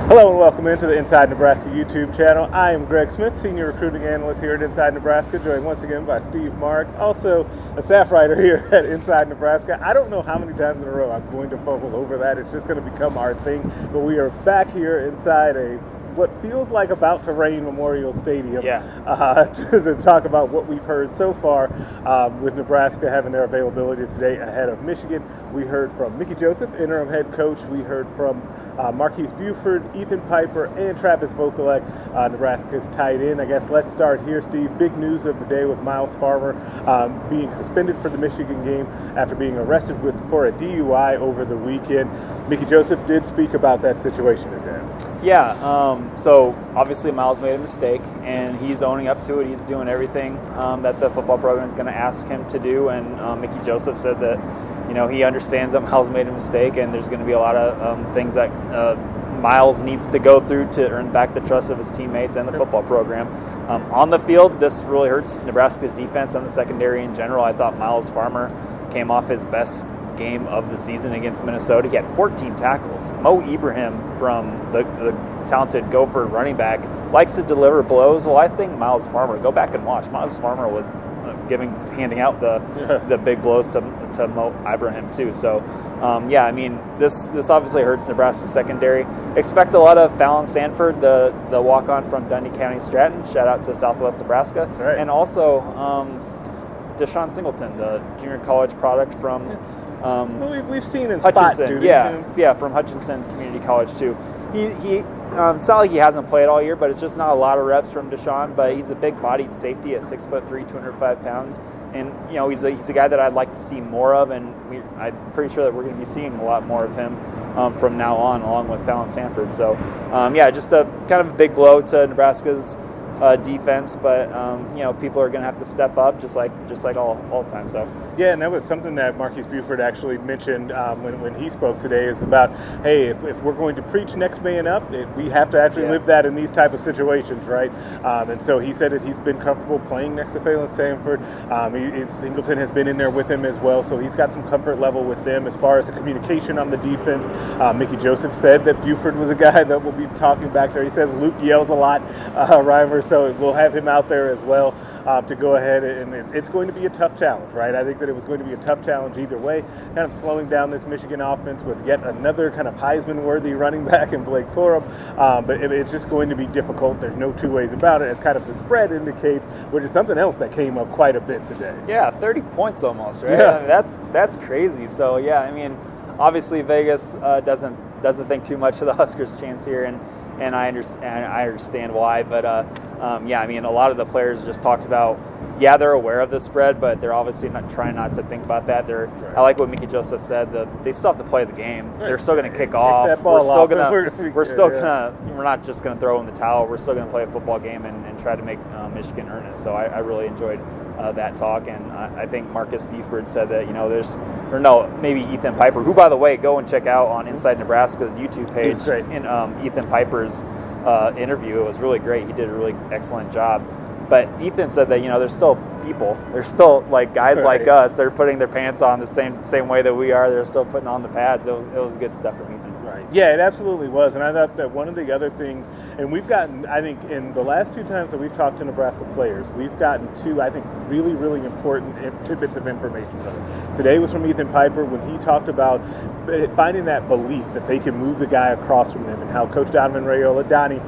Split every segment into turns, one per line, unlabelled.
Hello and welcome into the Inside Nebraska YouTube channel. I am Greg Smith, Senior Recruiting Analyst here at Inside Nebraska, joined once again by Steve Marik, also a staff writer here at Inside Nebraska. I don't know how many times in a row I'm going to fumble over that. It's just going to become our thing. But we are back here inside what feels like about to rain Memorial Stadium to talk about what we've heard so far with Nebraska having their availability today ahead of Michigan. We heard from Mickey Joseph, interim head coach. We heard from Marquise Buford, Ethan Piper, and Travis Vokalek, Nebraska's tight end. I guess let's start here, Steve. Big news of the day with Miles Farmer being suspended for the Michigan game after being arrested for a DUI over the weekend. Mickey Joseph did speak about that situation today.
Yeah, so obviously Miles made a mistake, and he's owning up to it. He's doing everything that the football program is going to ask him to do, and Mickey Joseph said that, he understands that Miles made a mistake, and there's going to be a lot of things that Miles needs to go through to earn back the trust of his teammates and the football program. On the field, this really hurts Nebraska's defense and the secondary in general. I thought Miles Farmer came off his best game of the season against Minnesota. He had 14 tackles. Mo Ibrahim, from the talented Gopher running back, likes to deliver blows. Well, I think Miles Farmer, go back and watch, Miles Farmer was handing out the big blows to Mo Ibrahim too. So, this obviously hurts Nebraska's secondary. Expect a lot of Fallon Sanford, the walk-on from Dundee County Stratton. Shout out to Southwest Nebraska.
Right.
And also Deshaun Singleton, the junior college product from
we've seen in
Hutchinson.
spot duty.
Yeah, from Hutchinson Community College too. He it's not like he hasn't played all year, but it's just not a lot of reps from Deshaun. But he's a big-bodied safety at 6'3", 205 pounds, and he's a guy that I'd like to see more of. And I'm pretty sure that we're going to be seeing a lot more of him from now on, along with Fallon Sanford. So, just a kind of a big blow to Nebraska's defense, but people are going to have to step up just like all the time. So
yeah, and that was something that Marquise Buford actually mentioned when he spoke today, is about, hey, if we're going to preach next man up, we have to actually live that in these type of situations, right? And so he said that he's been comfortable playing next to Fallon Sanford. Singleton has been in there with him as well, so he's got some comfort level with them as far as the communication on the defense. Mickey Joseph said that Buford was a guy that will be talking back there. He says Luke yells a lot, Reimer, so we'll have him out there as well to go ahead, and it's going to be a tough challenge, right? I think that it was going to be a tough challenge either way, kind of slowing down this Michigan offense with yet another kind of Heisman-worthy running back in Blake Corum, but it's just going to be difficult. There's no two ways about it, as kind of the spread indicates, which is something else that came up quite a bit today.
Yeah, 30 points almost, right?
Yeah.
I mean, that's crazy. So obviously Vegas doesn't think too much of the Huskers' chance here, and I understand why, but a lot of the players just talked about, they're aware of the spread, but they're obviously trying not to think about that. Right. I like what Mickey Joseph said, they still have to play the game. Right. They're still going to kick off. We're not just going to throw in the towel. We're still going to play a football game and try to make Michigan earn it. So I really enjoyed that talk, and I think Marcus Buford said that maybe Ethan Piper, who, by the way, go and check out on Inside Nebraska's YouTube page in Ethan Piper's interview. It was really great. He did a really excellent job. But Ethan said that there's still people. There's still guys like us. They're putting their pants on the same way that we are. They're still putting on the pads. It was good stuff from Ethan.
Right. Yeah, it absolutely was. And I thought that one of the other things, and we've gotten, I think, in the last two times that we've talked to Nebraska players, we've gotten two, I think, really, really important tidbits of information from them. Today was from Ethan Piper when he talked about finding that belief that they can move the guy across from them, and how Coach Donovan Rayola, Donnie,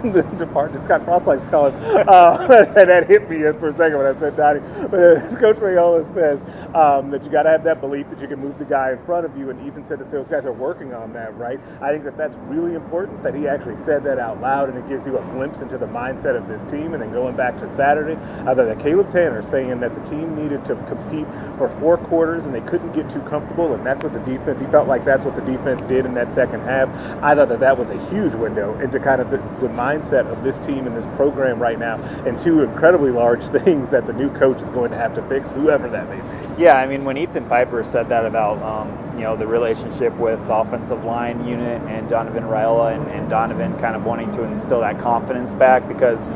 the department, Scott Cross likes to call him, and that hit me for a second when I said Donnie. But Coach Rayola says that you got to have that belief that you can move the guy in front of you, and Ethan said that those guys are working on that, right? I think that that's really important that he actually said that out loud, and it gives you a glimpse into the mindset of this team. And then going back to Saturday, that Caleb Tanner saying that the team needed to compete for 4 quarters and they couldn't get too comfortable, and that's what the defense, he felt like that's what the defense did in that second half. I thought that was a huge window into kind of the mindset of this team and this program right now, and two incredibly large things that the new coach is going to have to fix, whoever that may be.
Yeah, when Ethan Piper said that about the relationship with the offensive line unit and Donovan Raiola, and Donovan kind of wanting to instill that confidence back, because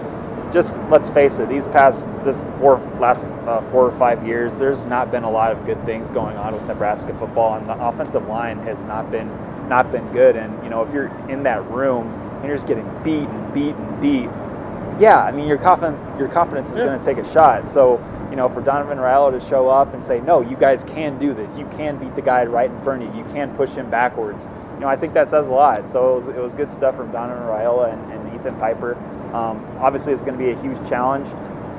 just let's face it, last 4 or 5 years, there's not been a lot of good things going on with Nebraska football, and the offensive line has not been not been good. And, you know, if you're in that room and you're just getting beat, yeah, I mean, your confidence is going to take a shot. So, you know, for Donovan Raiola to show up and say, no, you guys can do this. You can beat the guy right in front of you. You can push him backwards. You know, I think that says a lot. So it was good stuff from Donovan Raiola and Ethan Piper. Obviously, it's going to be a huge challenge.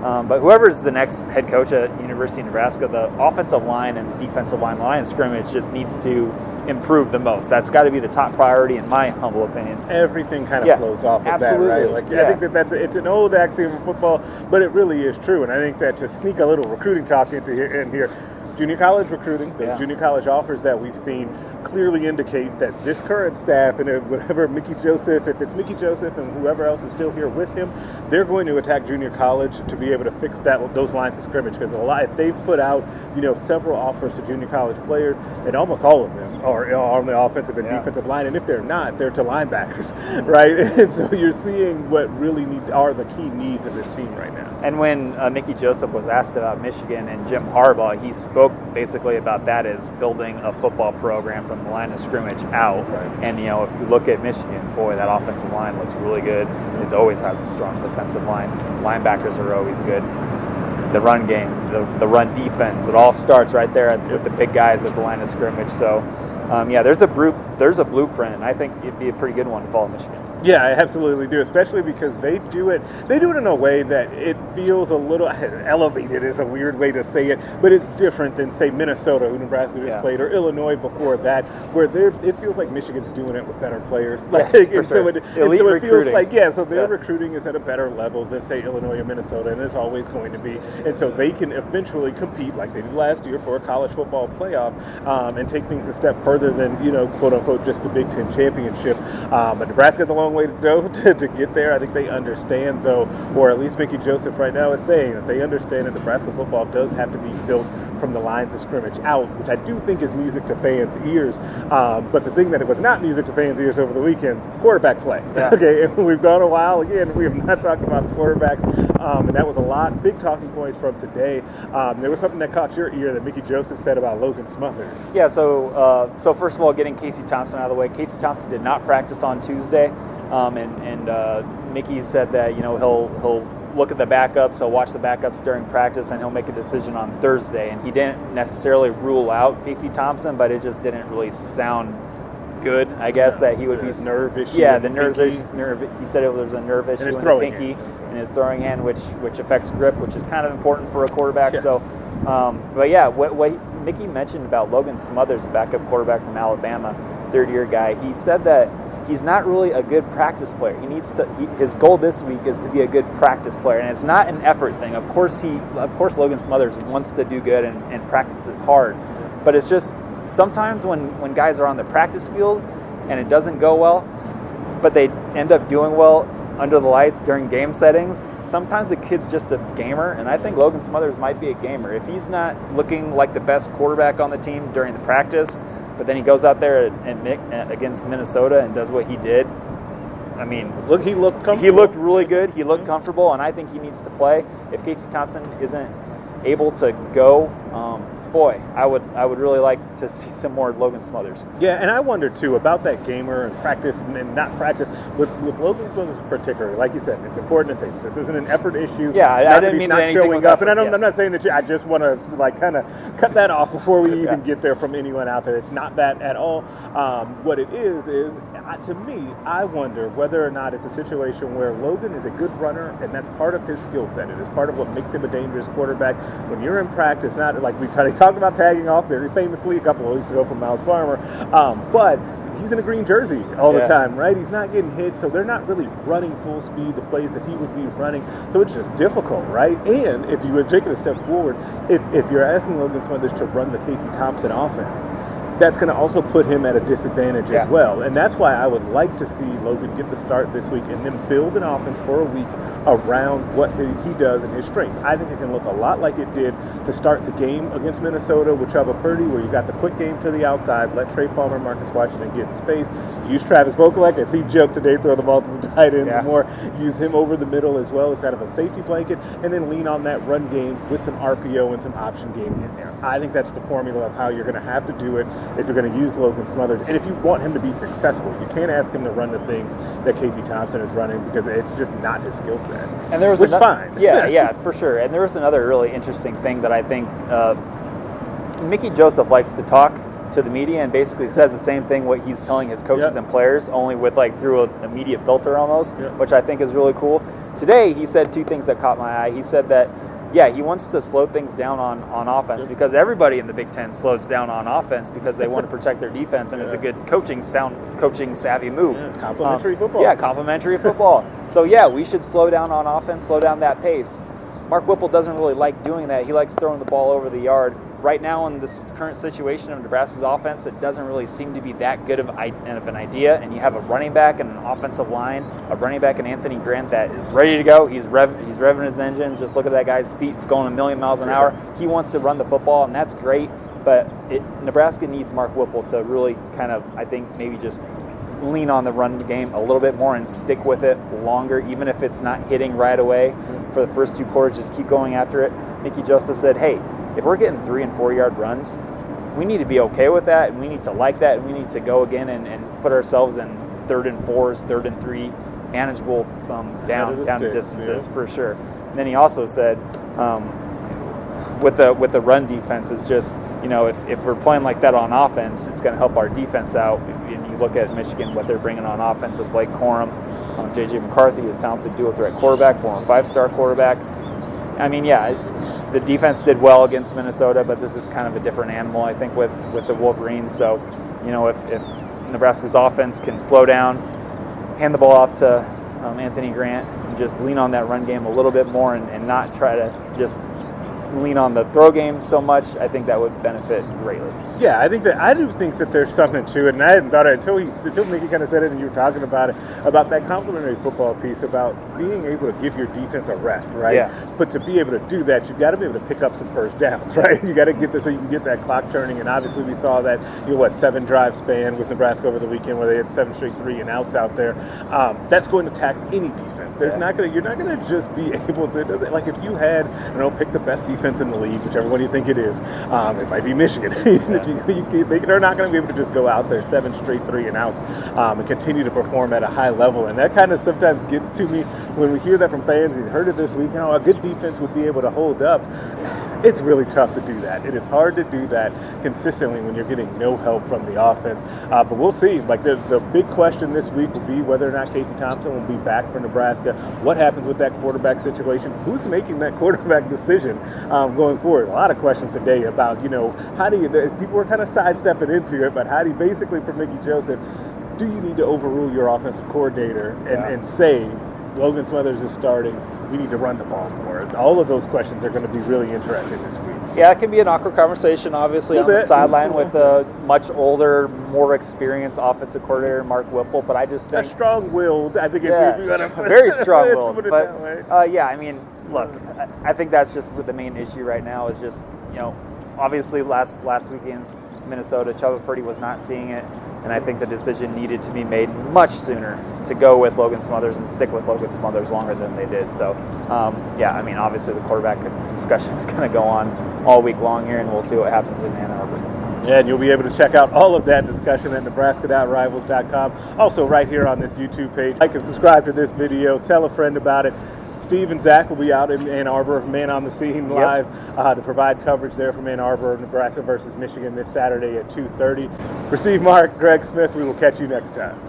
But whoever's the next head coach at University of Nebraska, the offensive line and the defensive line of scrimmage just needs to improve the most. That's got to be the top priority, in my humble opinion.
Everything kind of flows off of that, right? Like, I think it's an old axiom of football, but it really is true. And I think that to sneak a little recruiting talk in here, junior college recruiting, those junior college offers that we've seen clearly indicate that this current staff and whatever if it's Mickey Joseph and whoever else is still here with him, they're going to attack junior college to be able to fix those lines of scrimmage, because if they've put out several offers to junior college players, and almost all of them are on the offensive and defensive line, and if they're not, they're to linebackers, right? And so you're seeing what really are the key needs of this team right now.
And when Mickey Joseph was asked about Michigan and Jim Harbaugh, he spoke basically about that as building a football program from the line of scrimmage out. Right. And, if you look at Michigan, boy, that offensive line looks really good. It always has a strong defensive line. Linebackers are always good. The run game, the run defense, it all starts right there with the big guys at the line of scrimmage. So, there's a blueprint, and I think it'd be a pretty good one to follow Michigan.
Yeah, I absolutely do, especially because they do it in a way that it feels a little elevated is a weird way to say it, but it's different than, say, Minnesota, who Nebraska just played, or Illinois before that, where it feels like Michigan's doing it with better players. So it feels like, their recruiting is at a better level than, say, Illinois or Minnesota, and it's always going to be. And so they can eventually compete like they did last year for a college football playoff, and take things a step further than, quote unquote, just the Big Ten championship. But Nebraska's a long way to go to get there. I think they understand, though, or at least Mickey Joseph right now is saying that they understand that Nebraska football does have to be built from the lines of scrimmage out, which I do think is music to fans' ears. But the thing that it was not music to fans' ears over the weekend, quarterback play. Yeah. Okay, and we've gone a while. Again, we have not talked about the quarterbacks, and that was a lot. Big talking points from today. There was something that caught your ear that Mickey Joseph said about Logan Smothers.
Yeah, so first of all, getting Casey Thompson out of the way. Casey Thompson did not practice on Tuesday. And Mickey said that he'll look at the backups, he'll watch the backups during practice, and he'll make a decision on Thursday. And he didn't necessarily rule out Casey Thompson, but it just didn't really sound good, I guess, that he would be
nerve issue.
Yeah, the nerve. He said it was a nerve issue in the pinky and his throwing hand, which affects grip, which is kind of important for a quarterback. Yeah. So, what Mickey mentioned about Logan Smothers, the backup quarterback from Alabama, third-year guy, he said that he's not really a good practice player. His goal this week is to be a good practice player, and it's not an effort thing. Of course, Logan Smothers wants to do good and practices hard, but it's just sometimes when guys are on the practice field and it doesn't go well, but they end up doing well under the lights during game settings, sometimes the kid's just a gamer, and I think Logan Smothers might be a gamer. If he's not looking like the best quarterback on the team during the practice, but then he goes out there and against Minnesota and does what he did, I mean,
he looked comfortable.
He looked really good. He looked comfortable, and I think he needs to play. If Casey Thompson isn't able to go, boy, I would really like to see some more Logan Smothers.
Yeah, and I wonder too about that gamer and practice and not practice with Logan Smothers particularly. Like you said, it's important to say this isn't an effort issue.
Yeah, I didn't mean
not showing up, and I'm not saying that I just want to kind of cut that off before we even get there from anyone out there. It's not that at all. What it is to me, I wonder whether or not it's a situation where Logan is a good runner, and that's part of his skill set. It is part of what makes him a dangerous quarterback. When you're in practice, not like they talked about tagging off very famously a couple of weeks ago from Miles Farmer, but he's in a green jersey all the time, right? He's not getting hit, so they're not really running full speed the plays that he would be running, so it's just difficult, right? And if you were taking a step forward, if you're asking Logan Smothers to run the Casey Thompson offense, that's going to also put him at a disadvantage as well. And that's why I would like to see Logan get the start this week and then build an offense for a week around what he does and his strengths. I think it can look a lot like it did to start the game against Minnesota with Chuba Purdy, where you got the quick game to the outside, let Trey Palmer, Marcus Washington get in space, use Travis Vokolek, as he joked today, throw the ball to the tight ends more, use him over the middle as well as kind of a safety blanket, and then lean on that run game with some RPO and some option game in there. I think that's the formula of how you're going to have to do it if you're going to use Logan Smothers, and if you want him to be successful, you can't ask him to run the things that Casey Thompson is running because it's just not his skill set.
And there was
which is fine.
Yeah, for sure. And there was another really interesting thing that I think Mickey Joseph likes to talk to the media and basically says the same thing what he's telling his coaches and players, only with through a media filter almost, which I think is really cool. Today he said two things that caught my eye. He said that he wants to slow things down on offense because everybody in the Big Ten slows down on offense because they want to protect their defense, and it's a good coaching savvy move.
Complimentary football.
Yeah, complimentary football. So we should slow down on offense, slow down that pace. Mark Whipple doesn't really like doing that. He likes throwing the ball over the yard. Right now, in this current situation of Nebraska's offense, it doesn't really seem to be that good of an idea. And you have a running back and an offensive line, a running back and Anthony Grant that is ready to go. He's revving his engines. Just look at that guy's feet. It's going a million miles an hour. He wants to run the football, and that's great. But Nebraska needs Mark Whipple to really kind of, I think, maybe just lean on the run game a little bit more and stick with it longer, even if it's not hitting right away for the first two quarters. Just keep going after it. Mickey Joseph said, hey, if we're getting 3 and 4 yard runs, we need to be okay with that, and we need to like that, and we need to go again and put ourselves in 3rd and 4s, 3rd and 3, manageable down distances for sure. And then he also said, with the run defense, it's just, if we're playing like that on offense, it's going to help our defense out. And you look at Michigan, what they're bringing on offense with Blake Corum, J.J. McCarthy, the talented dual threat quarterback, former 5-star quarterback. I mean, the defense did well against Minnesota, but this is kind of a different animal, I think, with the Wolverines. So, if Nebraska's offense can slow down, hand the ball off to Anthony Grant, and just lean on that run game a little bit more and not try to just lean on the throw game so much, I think that would benefit greatly.
Yeah, I do think that there's something to it, and I hadn't thought it until Mickey kind of said it, and you were talking about it, about that complementary football piece, about being able to give your defense a rest, right?
Yeah.
But to be able to do that, you've got to be able to pick up some first downs, right? You got to get this so you can get that clock turning, and obviously we saw that 7-drive span with Nebraska over the weekend where they had 7 straight 3-and-outs out there. That's going to tax any defense. You're not going to just be able to. It doesn't, like if you had, pick the best defense in the league, whichever one you think it is. It might be Michigan. They're not going to be able to just go out there 7 straight 3-and-outs and continue to perform at a high level. And that kind of sometimes gets to me when we hear that from fans. We heard it this week. A good defense would be able to hold up. It's really tough to do that. It is hard to do that consistently when you're getting no help from the offense. But we'll see. The big question this week will be whether or not Casey Thompson will be back for Nebraska. What happens with that quarterback situation? Who's making that quarterback decision going forward? A lot of questions today about, how do you, people were kind of sidestepping into it, but how do you, basically for Mickey Joseph, do you need to overrule your offensive coordinator and say, Logan Smothers is starting, we need to run the ball more? All of those questions are going to be really interesting this week.
Yeah, it can be an awkward conversation, obviously, on the sideline with a much older, more experienced offensive coordinator, Mark Whipple. But I just think
strong-willed. I think
very strong-willed. But look, I think that's just what the main issue right now is. Just obviously last weekend's Minnesota, Chuba Purdy was not seeing it. And I think the decision needed to be made much sooner to go with Logan Smothers and stick with Logan Smothers longer than they did. So, obviously the quarterback discussion is going to go on all week long here, and we'll see what happens in Ann Arbor.
Yeah, and you'll be able to check out all of that discussion at nebraska.rivals.com. Also right here on this YouTube page. Like and subscribe to this video. Tell a friend about it. Steve and Zach will be out in Ann Arbor, Man on the Scene live, to provide coverage there from Ann Arbor, Nebraska versus Michigan this Saturday at 2:30. For Steve Marik, Greg Smith, we will catch you next time.